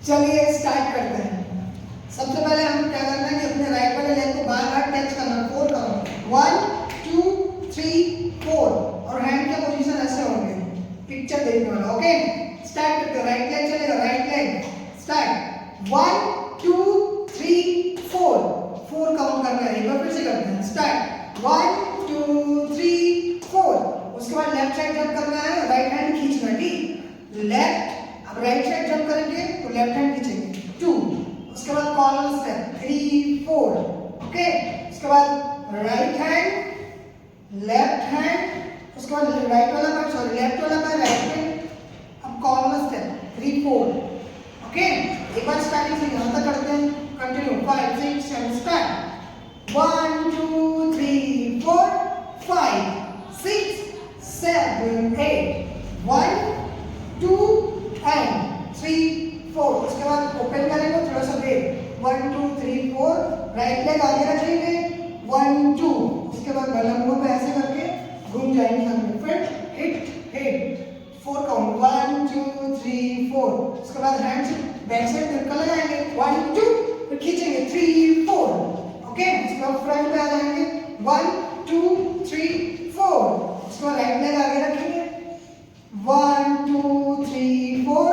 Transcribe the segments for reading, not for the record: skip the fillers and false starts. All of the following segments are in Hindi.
चलिए स्टार्ट करते हैं। सबसे पहले हम क्या करना है कि अपने राइट वाले लेग को बार बार टच करना, 4 काउंट, 1 2 3 4 और हैंड के पोजीशन ऐसे होंगे, पिक्चर देखने वाला। ओके, स्टार्ट करते हैं। राइट लेग चलेगा, राइट लेग स्टार्ट, 1 2 3 4 4 काउंट करना है। एक बार फिर से करते हैं, स्टार्ट 1 2 3 4। उसके बाद लेफ्ट साइड जंप करना है, राइट हैंड खींचना, ठीक, लेफ्ट। अब राइट साइड जंप करेंगे तो लेफ्ट हैंड खींचेंगे, 2। उसके बाद कॉर्नर स्टेप 3 4। ओके, उसके बाद राइट हैंड लेफ्ट हैंड, उसके बाद राइट वाला पैर, सॉरी लेफ्ट वाला पैर राइट हैंड, अब कॉर्नर स्टेप 3 4। ओके, एक बार स्टार्टिंग से यहां तक करते हैं, कंटिन्यू 5 6 7 स्टार्ट, 1 2 3 4 5 6 7 8 1 2 and 3 4। उसके बाद ओपन करेंगे, थोड़ा सा ब्रेक, 1 2 3 4, राइट लेग आगे रखेंगे, 1 2। उसके बाद बल्ला मुंह पे ऐसे करके घूम जाएंगे सामने, फिर हिट हिट, 4 काउंट, 1 2 3 4। उसके बाद हैंड्स बैक साइड सर्कल लगाएंगे, 1 2, फिर खींचेंगे 3 4। ओके, उसके बाद फ्रंट पे आ जाएंगे, 1 2 3 4। उसके बाद राइट लेग आगे रखेंगे, 1 2 3 4।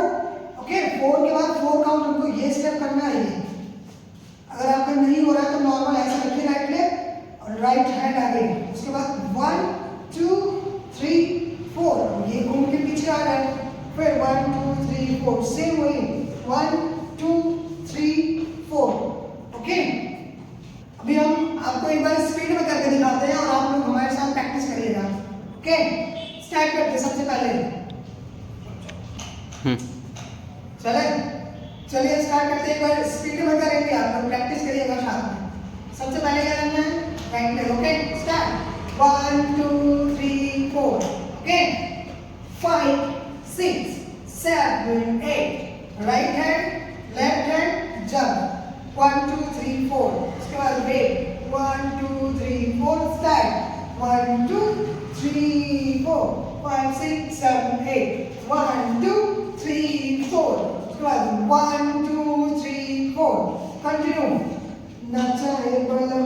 ओके, 4 के बाद 4 काउंट हमको ये स्टेप करना है। ये अगर आपका नहीं हो रहा है तो नॉर्मल ऐसे रखिए राइट लेग और राइट हैंड आगे। उसके बाद 1 2 3 4, ये घूम के पीछे आ रहा है, फिर 1 2 3 4, सेम वही 1 2 3 4। ओके, अभी हम आपको एक बार स्पीड में करके दिखाते हैं और आप लोग हमारे साथ प्रैक्टिस करिएगा। ओके, स्टार्ट करते हैं। सबसे पहले चलिए स्टार्ट करते हैं। एक बार स्पीड में करेंगे, आप लोग प्रैक्टिस करिएगा साथ में। सबसे पहले क्या करना है, right leg. Okay, start 1 2 3 4। Okay, 5 6 7 8, right hand left hand jump, 1 2 3 4। उसके बाद ब्रेक, 1 2 3 4 स्टार्ट, 1 2 3 4 5 6 7 8, 1 2 3 4। उसके बाद 1 2 3 4, कंटिन्यू। नचा है बलम